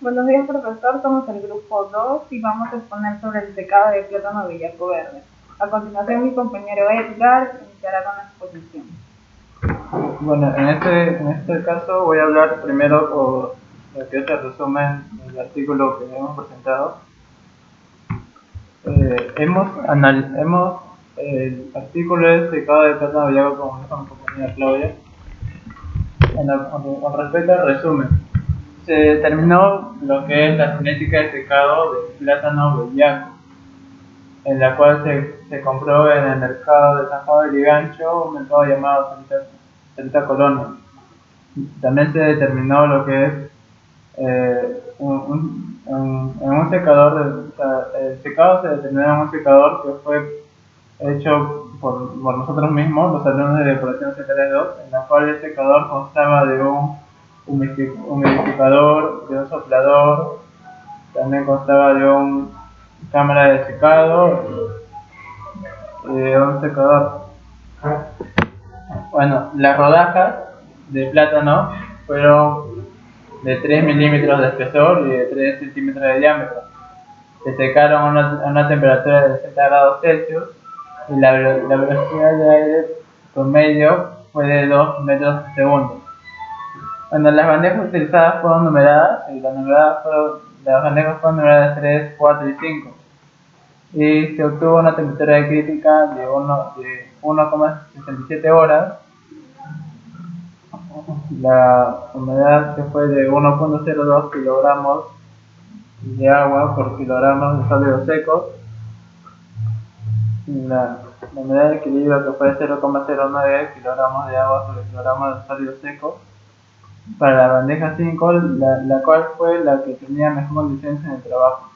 Buenos días, profesor. Somos el grupo 2 y vamos a exponer sobre el secado de plátano bellaco verde. A continuación, mi compañero Edgar iniciará con la exposición. Bueno, en este caso voy a hablar primero por lo que es el resumen del artículo que hemos presentado. El artículo es secado de plátano bellaco, como dijo mi compañera Claudia. Con respecto al resumen, se determinó lo que es la cinética de secado del plátano bellaco, en la cual se compró en el mercado de San Juan de Lurigancho, un mercado llamado Santa Colonia. También se determinó lo que es un secador, el secado se determinó en un secador que fue hecho por nosotros mismos, los alumnos de decoración C32, en la cual el secador constaba de un humidificador, de un soplador, también constaba de una cámara de secado y de un secador. Bueno, las rodajas de plátano fueron de 3 milímetros de espesor y de 3 centímetros de diámetro. Se secaron a una temperatura de 60 grados Celsius y la velocidad de aire promedio fue de 2 metros por segundo. Bueno, las bandejas utilizadas fueron numeradas y las bandejas fueron numeradas 3, 4 y 5. Y se obtuvo una temperatura crítica de 1,67 horas. La humedad que fue de 1,02 kilogramos de agua por kilogramos de sólidos secos. La humedad de equilibrio que fue 0,09 kilogramos de agua sobre kilogramos de sólidos secos. Para la bandeja 5, la cual fue la que tenía mejor condiciones en el trabajo.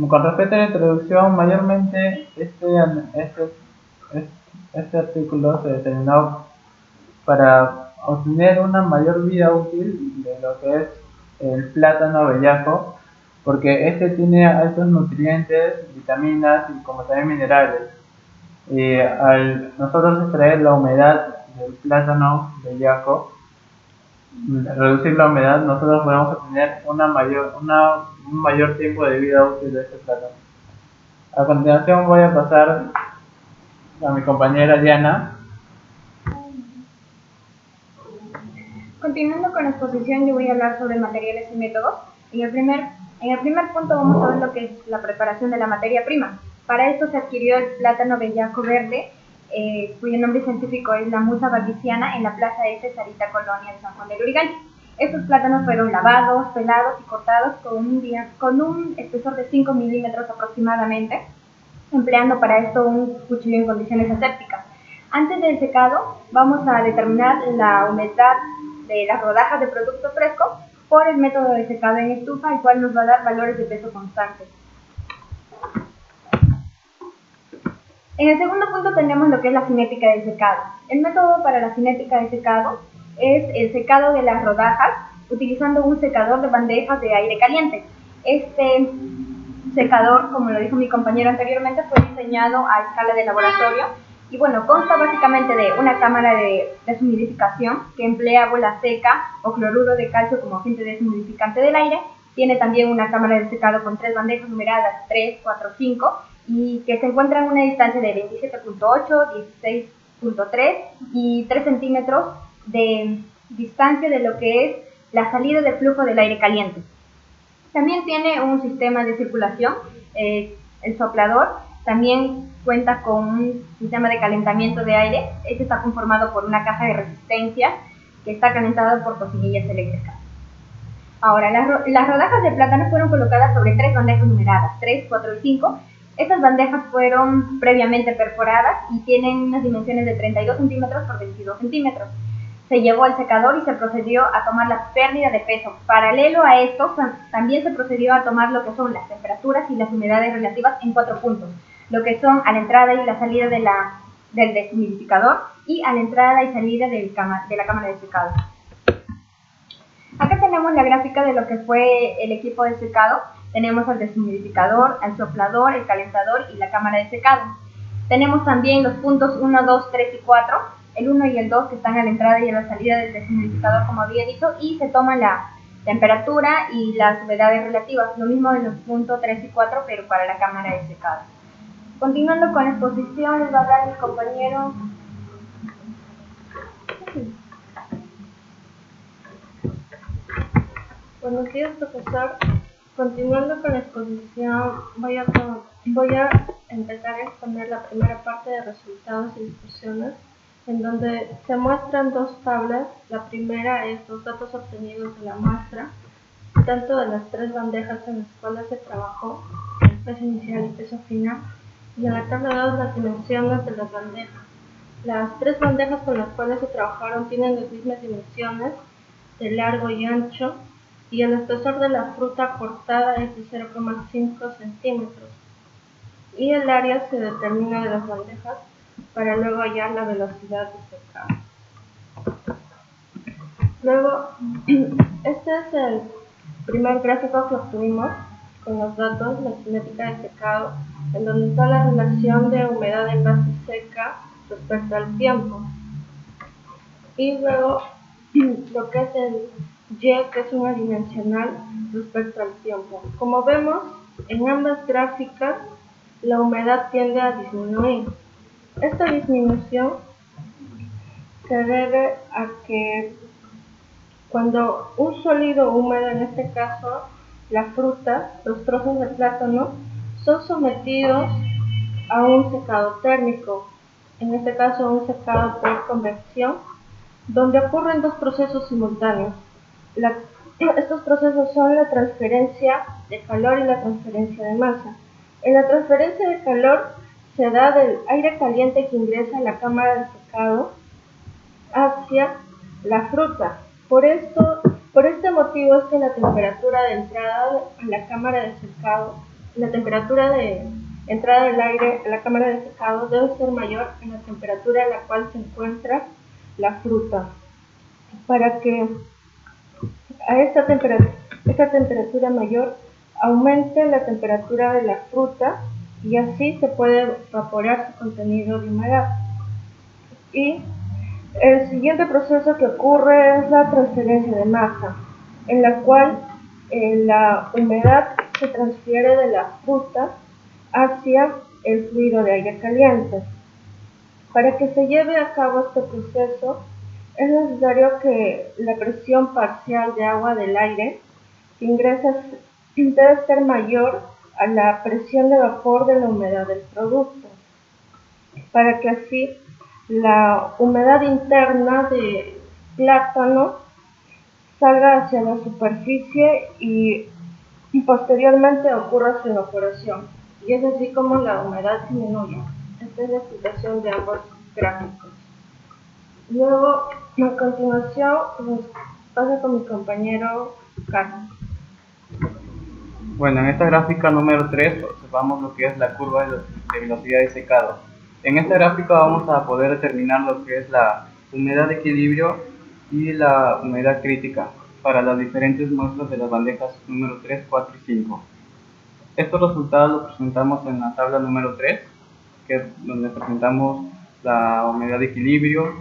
Con respecto a la introducción, mayormente este artículo se determinó para obtener una mayor vida útil de lo que es el plátano bellaco, porque este tiene altos nutrientes, vitaminas y como también minerales. Y al nosotros extraer la humedad del plátano bellaco, reducir la humedad, nosotros podemos obtener un mayor tiempo de vida útil de este plátano. A continuación voy a pasar a mi compañera Diana. Continuando con la exposición, yo voy a hablar sobre materiales y métodos. En el primer punto vamos a ver lo que es la preparación de la materia prima. Para esto se adquirió el plátano bellaco verde, cuyo nombre científico es la musa valdiziana, en la plaza de Sarita Colonia de San Juan de Lurigancho. Estos plátanos fueron lavados, pelados y cortados con un espesor de 5 milímetros aproximadamente, empleando para esto un cuchillo en condiciones asépticas. Antes del secado, vamos a determinar la humedad de las rodajas de producto fresco por el método de secado en estufa, el cual nos va a dar valores de peso constantes. En el segundo punto tenemos lo que es la cinética de secado. El método para la cinética de secado es el secado de las rodajas utilizando un secador de bandejas de aire caliente. Este secador, como lo dijo mi compañero anteriormente, fue diseñado a escala de laboratorio y bueno, consta básicamente de una cámara de deshumidificación que emplea bola seca o cloruro de calcio como agente deshumidificante del aire. Tiene también una cámara de secado con 3 bandejas numeradas 3, 4, 5 y que se encuentra en una distancia de 27.8, 16.3 y 3 centímetros de distancia de lo que es la salida de flujo del aire caliente. También tiene un sistema de circulación, el soplador. También cuenta con un sistema de calentamiento de aire. Este está conformado por una caja de resistencia que está calentada por cosquillas eléctricas. Ahora, las rodajas de plátano fueron colocadas sobre 3 bandejas numeradas, 3, 4 y 5. Estas bandejas fueron previamente perforadas y tienen unas dimensiones de 32 centímetros por 22 centímetros. Se llevó al secador y se procedió a tomar la pérdida de peso. Paralelo a esto, también se procedió a tomar lo que son las temperaturas y las humedades relativas en 4 puntos, lo que son a la entrada y la salida del deshumidificador y a la entrada y salida de la cámara de secado. Acá tenemos la gráfica de lo que fue el equipo de secado. Tenemos el deshumidificador, el soplador, el calentador y la cámara de secado. Tenemos también los puntos 1, 2, 3 y 4, el 1 y el 2 que están a la entrada y a la salida del deshumidificador, como había dicho, y se toma la temperatura y las humedades relativas, lo mismo de los puntos 3 y 4, pero para la cámara de secado. Continuando con la exposición, les va a dar mi compañero. Buenos días, profesor. Continuando con la exposición, voy a empezar a exponer la primera parte de resultados y discusiones, en donde se muestran dos tablas. La primera es los datos obtenidos de la muestra, tanto de las tres bandejas en las cuales se trabajó, el peso inicial y peso final, y en la tabla 2 las dimensiones de las bandejas. Las tres bandejas con las cuales se trabajaron tienen las mismas dimensiones de largo y ancho, y el espesor de la fruta cortada es de 0,5 centímetros, y el área se determina de las bandejas para luego hallar la velocidad de secado. Luego, este es el primer gráfico que obtuvimos con los datos, la cinética de secado, en donde está la relación de humedad en base seca respecto al tiempo. Y luego lo que es el Y, que es una dimensional respecto al tiempo. Como vemos, en ambas gráficas la humedad tiende a disminuir. Esta disminución se debe a que cuando un sólido húmedo, en este caso la fruta, los trozos de plátano, son sometidos a un secado térmico, en este caso un secado por convección, donde ocurren dos procesos simultáneos. Estos procesos son la transferencia de calor y la transferencia de masa. En la transferencia de calor se da del aire caliente que ingresa a la cámara de secado hacia la fruta. Por este motivo es que la temperatura de entrada a la cámara de secado, la temperatura de entrada del aire a la cámara de secado debe ser mayor en la temperatura a la cual se encuentra la fruta, para que a esta temperatura mayor aumente la temperatura de la fruta y así se puede evaporar su contenido de humedad. Y el siguiente proceso que ocurre es la transferencia de masa, en la cual la humedad se transfiere de la fruta hacia el fluido de aire caliente. Para que se lleve a cabo este proceso, es necesario que la presión parcial de agua del aire que ingresa debe ser mayor a la presión de vapor de la humedad del producto, para que así la humedad interna del plátano salga hacia la superficie y posteriormente ocurra su evaporación. Y es así como la humedad disminuye. Esta es la explicación de ambos gráficos. Luego, a continuación, paso con mi compañero Carlos. Bueno, en esta gráfica número 3 observamos lo que es la curva de velocidad de secado. En esta gráfica vamos a poder determinar lo que es la humedad de equilibrio y la humedad crítica para las diferentes muestras de las bandejas número 3, 4 y 5. Estos resultados los presentamos en la tabla número 3, que es donde presentamos la humedad de equilibrio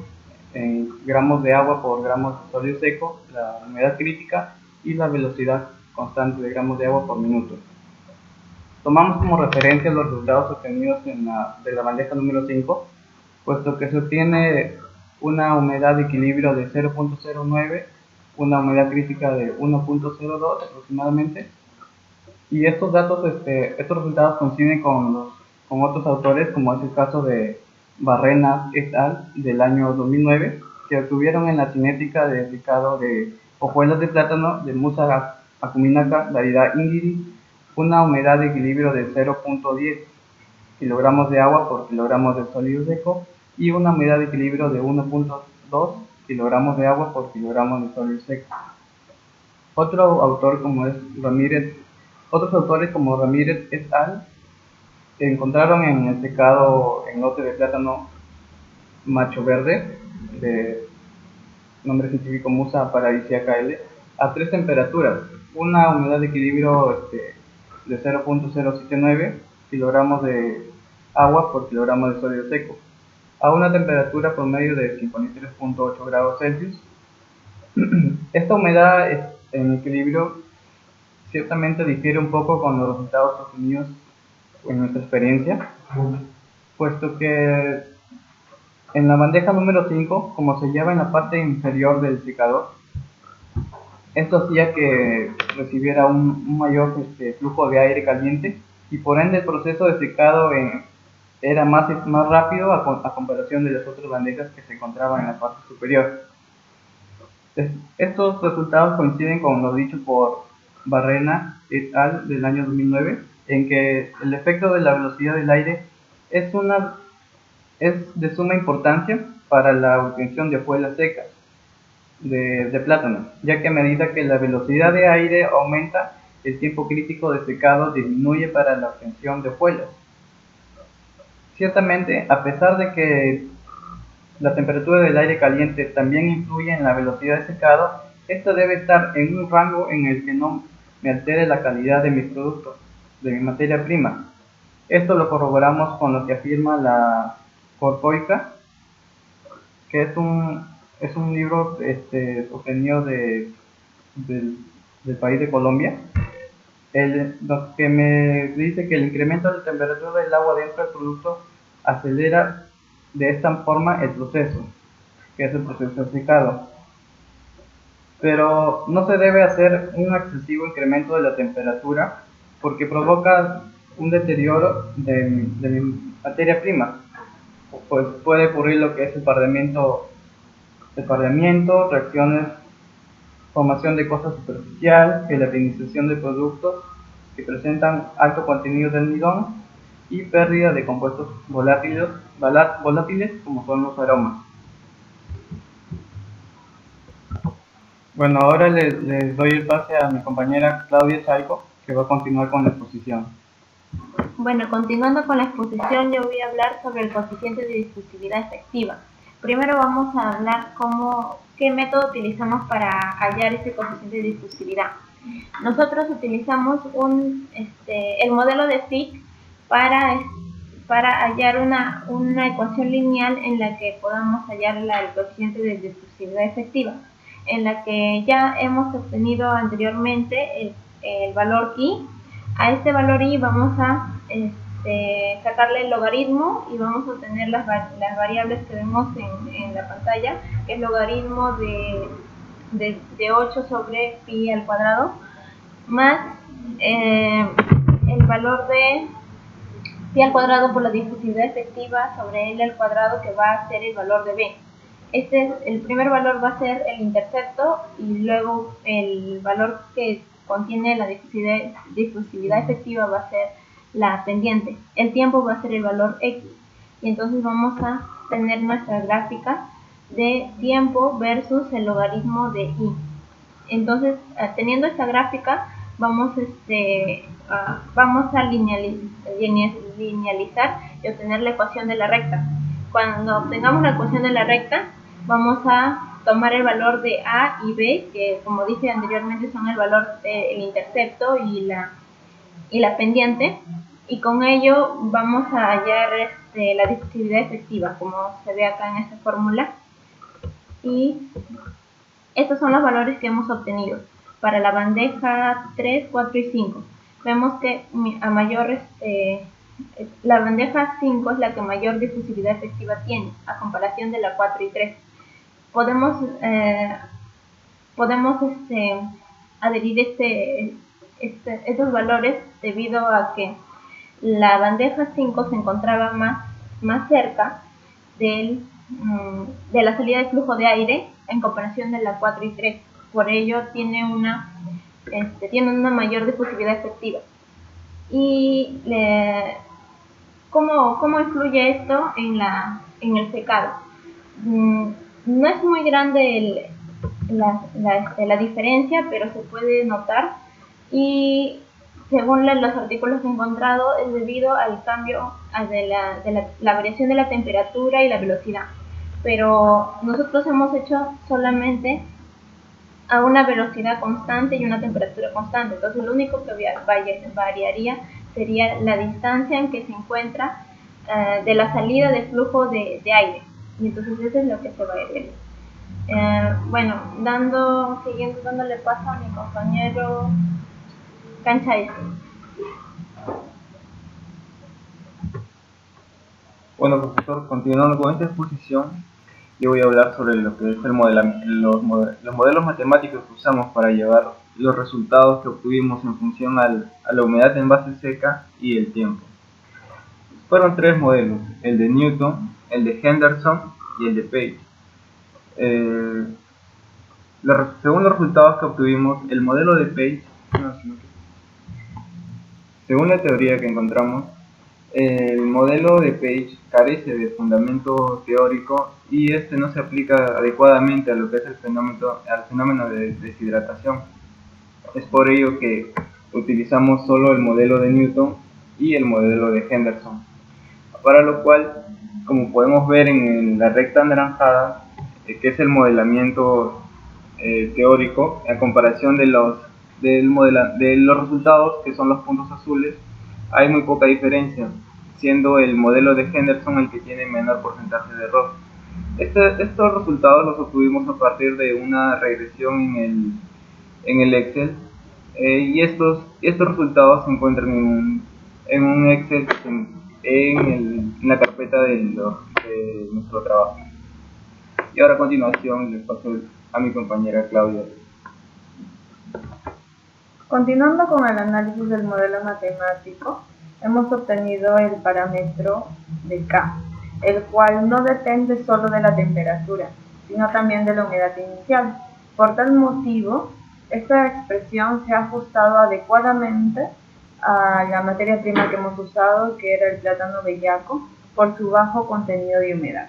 en gramos de agua por gramos de sólido seco, la humedad crítica y la velocidad constante de gramos de agua por minuto. Tomamos como referencia los resultados obtenidos de la bandeja número 5, puesto que se obtiene una humedad de equilibrio de 0.09, una humedad crítica de 1.02 aproximadamente, y estos resultados coinciden con otros autores, como es el caso de Barrena et al. Del año 2009, que obtuvieron en la cinética de secado de hojuelas de plátano de Musa acuminaca, variedad Ingiri, una humedad de equilibrio de 0.10 kilogramos de agua por kilogramos de sólido seco y una humedad de equilibrio de 1.2 kilogramos de agua por kilogramos de sólido seco. Otros autores como Ramírez et al. encontraron en el secado en lote de plátano macho verde, de nombre científico Musa paradisiaca L, a tres temperaturas, una humedad de equilibrio de 0.079 kilogramos de agua por kilogramo de sólido seco, a una temperatura promedio de 53.8 grados Celsius. Esta humedad en equilibrio ciertamente difiere un poco con los resultados obtenidos en nuestra experiencia, puesto que en la bandeja número 5, como se lleva en la parte inferior del secador, esto hacía que recibiera un mayor flujo de aire caliente y por ende el proceso de secado era más rápido a comparación de las otras bandejas que se encontraban en la parte superior. Estos resultados coinciden con lo dicho por Barrena et al. Del año 2009, en que el efecto de la velocidad del aire es de suma importancia para la obtención de hojuelas secas de plátano, ya que a medida que la velocidad de aire aumenta, el tiempo crítico de secado disminuye para la obtención de hojuelas. Ciertamente, a pesar de que la temperatura del aire caliente también influye en la velocidad de secado, esta debe estar en un rango en el que no me altere la calidad de mis productos, de mi materia prima. Esto lo corroboramos con lo que afirma la Corpoica, que es un libro obtenido del país de Colombia, lo que me dice que el incremento de la temperatura del agua dentro del producto acelera de esta forma el proceso, que es el proceso de secado. Pero no se debe hacer un excesivo incremento de la temperatura porque provoca un deterioro de mi materia prima. Pues puede ocurrir lo que es el pardeamiento, reacciones, formación de cosas superficial, gelatinización de productos que presentan alto contenido de almidón y pérdida de compuestos volátiles como son los aromas. Bueno, ahora les doy el pase a mi compañera Claudia Chaico, que va a continuar con la exposición. Bueno, continuando con la exposición, yo voy a hablar sobre el coeficiente de difusividad efectiva. Primero vamos a hablar qué método utilizamos para hallar este coeficiente de difusividad. Nosotros utilizamos el modelo de Fick para hallar una ecuación lineal en la que podamos hallar el coeficiente de difusividad efectiva, en la que ya hemos obtenido anteriormente el valor i. A este valor i vamos a sacarle el logaritmo y vamos a obtener las variables que vemos en la pantalla, que es logaritmo de 8 sobre pi al cuadrado más el valor de pi al cuadrado por la difusividad efectiva sobre L al cuadrado, que va a ser el valor de B. El primer valor va a ser el intercepto y luego el valor que contiene la difusividad efectiva va a ser la pendiente. El tiempo va a ser el valor X. Y entonces vamos a tener nuestra gráfica de tiempo versus el logaritmo de I. Entonces, teniendo esta gráfica, vamos a linealizar y obtener la ecuación de la recta. Cuando obtengamos la ecuación de la recta, vamos a tomar el valor de A y B, que como dije anteriormente son el valor del intercepto y la pendiente, y con ello vamos a hallar la difusividad efectiva, como se ve acá en esta fórmula. Y estos son los valores que hemos obtenido para la bandeja 3, 4 y 5. Vemos que la bandeja 5 es la que mayor difusividad efectiva tiene, a comparación de la 4 y 3. Podemos adherir estos valores debido a que la bandeja 5 se encontraba más cerca de la salida de flujo de aire en comparación de la 4 y 3. Por ello tiene una mayor difusividad efectiva. ¿Y cómo influye esto en el secado? No es muy grande la diferencia, pero se puede notar, y según los artículos que he encontrado es debido al cambio de la variación de la temperatura y la velocidad, pero nosotros hemos hecho solamente a una velocidad constante y una temperatura constante. Entonces lo único que variaría sería la distancia en que se encuentra de la salida de flujo de aire. Y entonces eso es lo que se va a ver. Bueno, siguiendo dándole paso a mi compañero Cancha S. Bueno, profesor, continuando con esta exposición, yo voy a hablar sobre lo que es el los modelos matemáticos que usamos para llevar los resultados que obtuvimos en función a la humedad en base seca y el tiempo. Fueron tres modelos, el de Newton, el de Henderson y el de Page. Según los resultados que obtuvimos, el modelo de Page, según la teoría que encontramos, el modelo de Page carece de fundamento teórico y este no se aplica adecuadamente a lo que es al fenómeno de deshidratación. Es por ello que utilizamos solo el modelo de Newton y el modelo de Henderson, para lo cual, como podemos ver en la recta anaranjada, que es el modelamiento teórico, a comparación de los resultados, que son los puntos azules, hay muy poca diferencia, siendo el modelo de Henderson el que tiene menor porcentaje de error. Estos resultados los obtuvimos a partir de una regresión en el Excel, y estos resultados se encuentran en un Excel en la carpeta de nuestro trabajo. Y ahora a continuación les paso a mi compañera Claudia. Continuando con el análisis del modelo matemático, hemos obtenido el parámetro de K, el cual no depende solo de la temperatura, sino también de la humedad inicial. Por tal motivo, esta expresión se ha ajustado adecuadamente a la materia prima que hemos usado, que era el plátano bellaco, por su bajo contenido de humedad.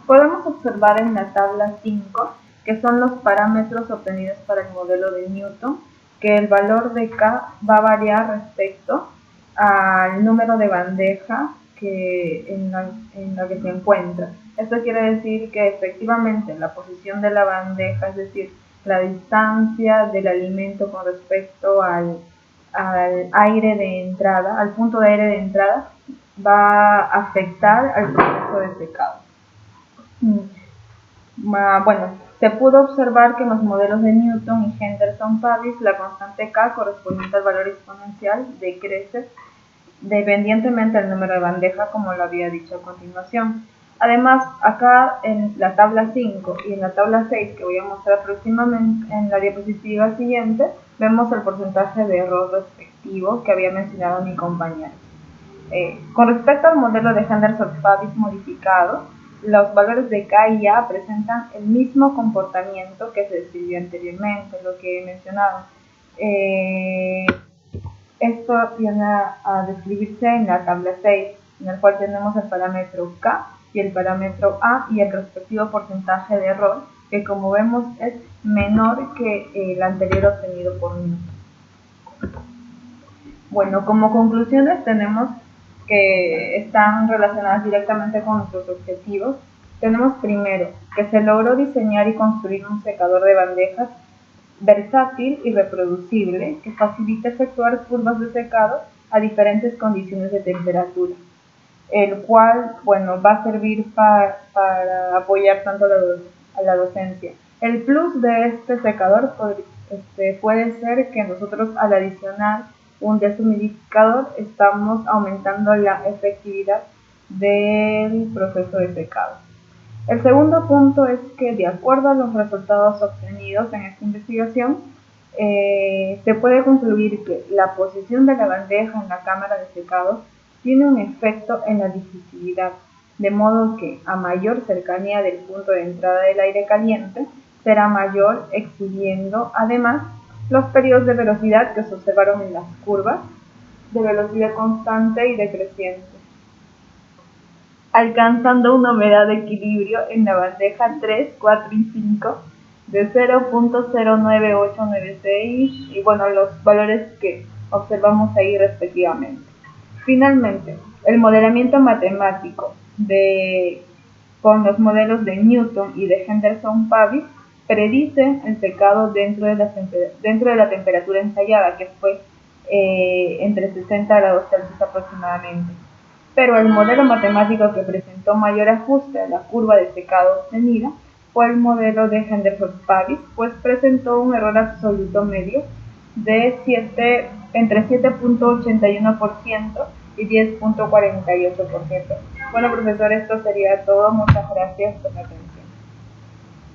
Podemos observar en la tabla 5, que son los parámetros obtenidos para el modelo de Newton, que el valor de K va a variar respecto al número de bandeja en la que se encuentra. Esto quiere decir que efectivamente la posición de la bandeja, es decir, la distancia del alimento con respecto al aire de entrada, al punto de aire de entrada, va a afectar al proceso de secado. Bueno, se pudo observar que en los modelos de Newton y Henderson-Pavich la constante K correspondiente al valor exponencial decrece dependientemente del número de bandeja, como lo había dicho a continuación. Además, acá en la tabla 5 y en la tabla 6, que voy a mostrar próximamente en la diapositiva siguiente, vemos el porcentaje de error respectivo que había mencionado mi compañero. Con respecto al modelo de Henderson-Pavich modificado, los valores de K y A presentan el mismo comportamiento que se describió anteriormente, lo que he mencionado. Esto viene a describirse en la tabla 6, en el cual tenemos el parámetro K y el parámetro A y el respectivo porcentaje de error, que como vemos es menor que el anterior obtenido por Newton. Bueno, como conclusiones tenemos que están relacionadas directamente con nuestros objetivos. Tenemos primero que se logró diseñar y construir un secador de bandejas versátil y reproducible que facilita efectuar curvas de secado a diferentes condiciones de temperatura, el cual, bueno, va a servir para apoyar tanto a la docencia. El plus de este secador puede ser que nosotros, al adicionar un deshumidificador, estamos aumentando la efectividad del proceso de secado. El segundo punto es que, de acuerdo a los resultados obtenidos en esta investigación, se puede concluir que la posición de la bandeja en la cámara de secado tiene un efecto en la difusividad, de modo que a mayor cercanía del punto de entrada del aire caliente será mayor, exhibiendo además los periodos de velocidad que se observaron en las curvas de velocidad constante y decreciente, alcanzando una humedad de equilibrio en la bandeja 3, 4 y 5 de 0.09896 y bueno, los valores que observamos ahí respectivamente. Finalmente, el modelamiento matemático con los modelos de Newton y de Henderson-Pavich predice el secado dentro de la temperatura ensayada, que fue entre 60 grados Celsius aproximadamente. pero el modelo matemático que presentó mayor ajuste a la curva de secado obtenida fue el modelo de Henderson-Paris, pues presentó un error absoluto medio de entre 7.81% y 10.48%. Bueno, profesor, esto sería todo. Muchas gracias por la atención.